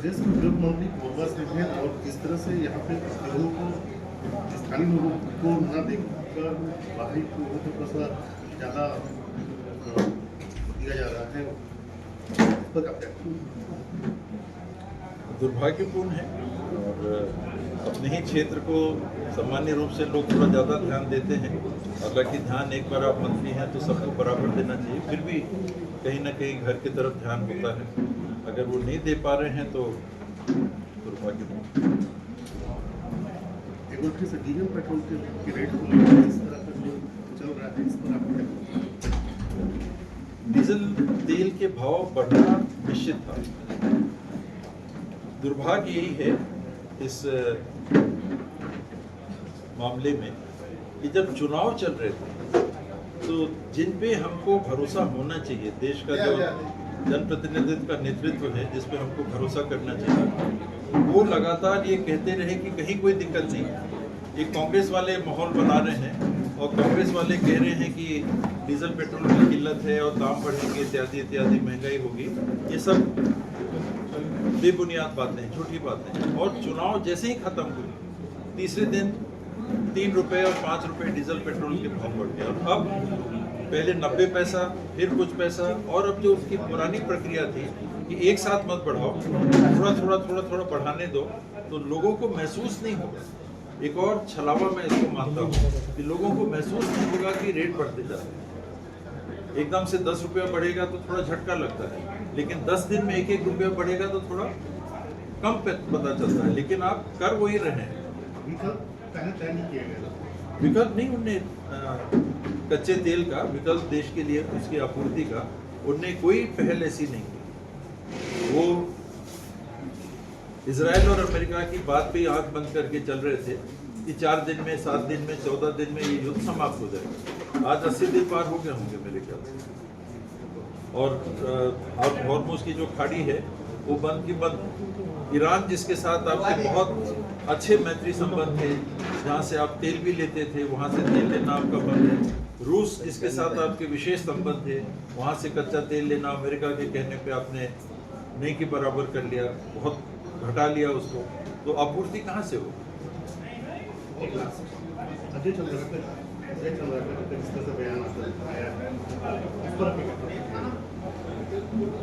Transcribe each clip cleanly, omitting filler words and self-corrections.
प्रदेश में उद्योग मंत्री कोरबा से हैं और किस तरह से यहाँ पे लोगों को स्थानीय लोगों को न देखकर बाहरी लोगों को थोड़ा सा ज़्यादा दिया जा रहा है, इस पर आप क्या दुर्भाग्यपूर्ण है। और अपने ही क्षेत्र को सामान्य रूप से लोग थोड़ा ज़्यादा ध्यान देते हैं। हालांकि ध्यान एक बार आप मंत्री हैं तो सबको बराबर देना चाहिए, फिर भी कहीं ना कहीं घर की तरफ ध्यान होता है। अगर वो नहीं दे पा रहे हैं तो दुर्भाग्यपूर्ण। डीजल पेट्रोल के रेट को लेकर इस तरह का जो चल रहा है, इस पर आप क्या डीजल तेल के भाव बढ़ना निश्चित था। दुर्भाग्य यही है इस मामले में कि जब चुनाव चल रहे थे तो जिन पे हमको भरोसा होना चाहिए, देश का जो जनप्रतिनिधित्व का नेतृत्व है जिस पे हमको भरोसा करना चाहिए, वो लगातार ये कहते रहे कि कहीं कोई दिक्कत नहीं है। ये कांग्रेस वाले माहौल बना रहे हैं और कांग्रेस वाले कह रहे हैं कि डीजल पेट्रोल की किल्लत है और दाम बढ़ेंगे इत्यादि इत्यादि, महंगाई होगी। ये सब बेबुनियाद बातें, झूठी बातें। और चुनाव जैसे ही खत्म हुए तीसरे दिन 3 रुपये और 5 रुपये डीजल पेट्रोल के भाव बढ़ गया। और अब पहले 90 पैसा, फिर कुछ पैसा, और अब जो उसकी पुरानी प्रक्रिया थी कि एक साथ मत बढ़ाओ, थोड़ा बढ़ाने दो, तो लोगों को महसूस नहीं होगा। एक और छलावा मैं इसको मानता हूँ कि लोगों को महसूस नहीं होगा कि रेट बढ़ते जा रहे हैं। एकदम से 10 रुपया बढ़ेगा तो थोड़ा झटका लगता है, लेकिन 10 दिन में 1-1 रुपया बढ़ेगा तो थोड़ा कम पता चलता है। लेकिन आप कर वही रहे हैं। विकल्प नहीं, उनने कच्चे तेल का विकल्प देश के लिए उसकी आपूर्ति का उनने कोई पहल ऐसी नहीं की। वो इजराइल और अमेरिका की बात पे आंख बंद करके चल रहे थे कि 4 दिन में, 7 दिन में, 14 दिन में ये युद्ध समाप्त हो जाएगा। आज 80 दिन पार हो गए होंगे मेरे ख्याल से। और हॉर्मुज की जो खाड़ी है वो बंद की बंद। ईरान जिसके साथ आपके बहुत अच्छे मैत्री संबंध थे, जहाँ से आप तेल भी लेते थे, वहाँ से तेल लेना आपका बंद है। रूस जिसके साथ आपके विशेष संबंध थे, वहाँ से कच्चा तेल लेना अमेरिका के कहने पे आपने नहीं के बराबर कर लिया, बहुत घटा लिया उसको, तो आपूर्ति कहाँ से हो?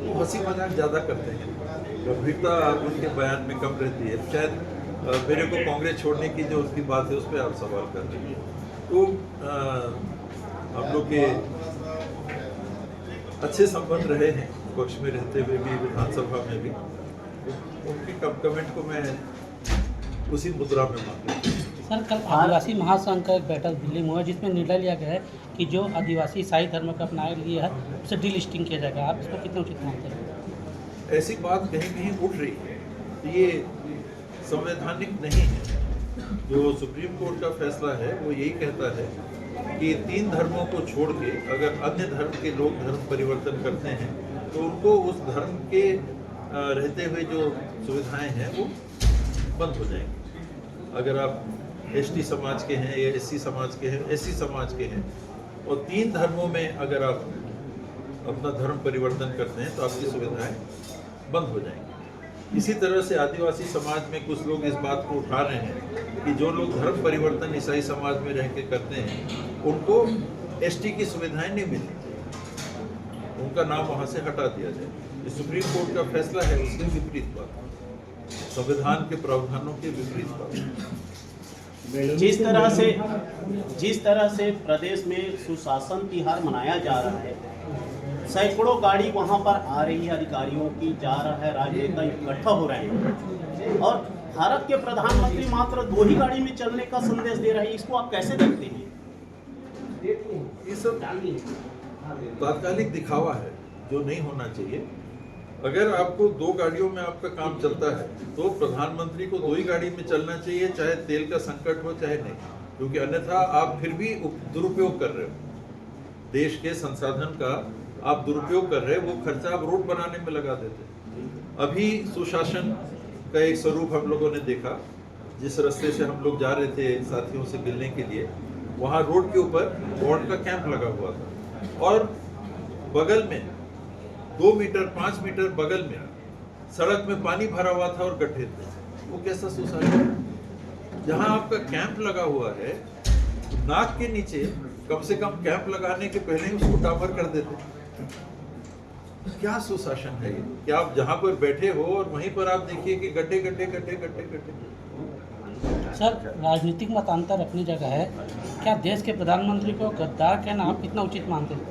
वो हंसी मजाक ज़्यादा करते हैं, गंभीरता उनके बयान में कम रहती है। शायद मेरे को कांग्रेस छोड़ने की जो उसकी बात है उस पर आप सवाल कर रहे हैं। तो हम लोग के अच्छे संबंध रहे हैं पक्ष में रहते हुए भी, विधानसभा में भी। उनकी कमेंट को मैं उसी मुद्रा में मानता हूँ। सर, कल आदिवासी महासंघ का एक बैठक दिल्ली में हुआ जिसमें निर्णय लिया गया है कि जो आदिवासी ईसाई धर्म का अपनाया लिया है उसे डीलिस्टिंग किया जाएगा। आप इसको कितना उचित मानते हैं? ऐसी बात कहीं कहीं उठ रही है, ये संवैधानिक नहीं है। जो सुप्रीम कोर्ट का फैसला है वो यही कहता है कि 3 धर्मों को छोड़ के अगर अन्य धर्म के लोग धर्म परिवर्तन करते हैं तो उनको उस धर्म के रहते हुए जो सुविधाएं हैं वो बंद हो जाएंगी। अगर आप एसटी समाज के हैं या एससी समाज के हैं, एससी समाज के हैं, और 3 धर्मों में अगर आप अपना धर्म परिवर्तन करते हैं तो आपकी सुविधाएं बंद हो जाएंगी। इसी तरह से आदिवासी समाज में कुछ लोग इस बात को उठा रहे हैं कि जो लोग धर्म परिवर्तन ईसाई समाज में रह के करते हैं उनको एसटी की सुविधाएं नहीं मिलती, उनका नाम वहाँ से हटा दिया जाए। ये सुप्रीम कोर्ट का फैसला है, उसके विपरीत बात, संविधान के प्रावधानों के विपरीत बात। जिस तरह से प्रदेश में सुशासन तिहार मनाया जा रहा है, सैकड़ों गाड़ी वहां पर आ रही है, अधिकारियों की जा रहा है, राजनेता इकट्ठा हो रहे हैं और भारत के प्रधानमंत्री मात्र 2 ही गाड़ी में चलने का संदेश दे रहे हैं। इसको आप कैसे देखते हैं? ये सब तात्कालिक दिखावा है जो नहीं होना चाहिए। अगर आपको 2 गाड़ियों में आपका काम चलता है तो प्रधानमंत्री को 2 ही गाड़ी में चलना चाहिए, चाहे तेल का संकट हो चाहे नहीं, क्योंकि अन्यथा आप फिर भी दुरुपयोग कर रहे हो देश के संसाधन का, आप दुरुपयोग कर रहे हैं। वो खर्चा आप रोड बनाने में लगा देते। अभी सुशासन का एक स्वरूप हम लोगों ने देखा, जिस रास्ते से हम लोग जा रहे थे साथियों से मिलने के लिए, वहाँ रोड के ऊपर वार्ड का कैंप लगा हुआ था और बगल में 2 मीटर 5 मीटर बगल में सड़क में पानी भरा हुआ था और गड्ढे थे, वो कैसा सुशासन? जहां आपका कैंप लगा हुआ है, नाक के नीचे कम से कम कैंप लगाने के पहले ही उसको डामर कर देते। क्या सुशासन है ये? कि आप जहां पर बैठे हो और वहीं पर आप देखिए कि गड्ढे गड्ढे गड्ढे गड्ढे गड्ढे। सर, राजनीतिक मतांतर अपनी जगह है, क्या देश के प्रधानमंत्री को गद्दार कहना आप कितना उचित मानते हैं?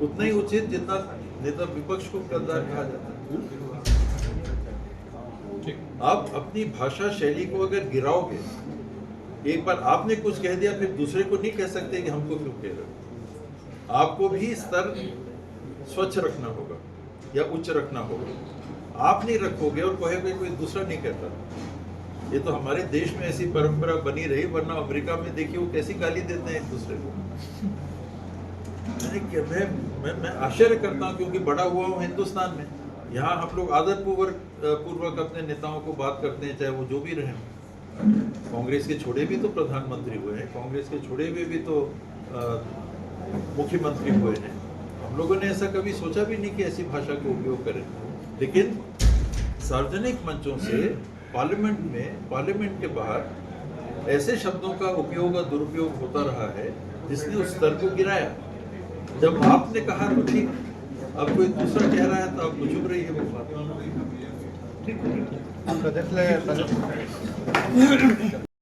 उतना ही उचित जितना नेता विपक्ष को गद्दार कहा जाता है। आप अपनी भाषा शैली को अगर गिराओगे, एक बार आपने कुछ कह दिया फिर दूसरे को नहीं कह सकते कि हमको क्यों कह रहे हो। आपको भी स्तर स्वच्छ रखना होगा या उच्च रखना होगा। आप नहीं रखोगे और कहोगे कोई दूसरा नहीं कहता। ये तो हमारे देश में ऐसी परंपरा बनी रही, वरना अमेरिका में देखिए वो कैसी गाली देते हैं एक दूसरे को। मैं आश्चर्य करता हूँ, क्योंकि बड़ा हुआ हूँ हिंदुस्तान में। यहाँ हम लोग आदर पूर्वक अपने नेताओं को बात करते हैं, चाहे वो जो भी रहे। कांग्रेस के छोड़े भी तो प्रधानमंत्री हुए हैं, कांग्रेस के छोड़े हुए भी तो मुख्यमंत्री हुए हैं। हम लोगों ने ऐसा कभी सोचा भी नहीं कि ऐसी भाषा का उपयोग करें। लेकिन सार्वजनिक मंचों से पार्लियामेंट के बाहर ऐसे शब्दों का उपयोग और दुरुपयोग होता रहा है जिसने उस स्तर को गिराया। जब आपने कहा तो ठीक, अब कोई दूसरा कह रहा है तो आप चुप रही है वो बात। ठीक है।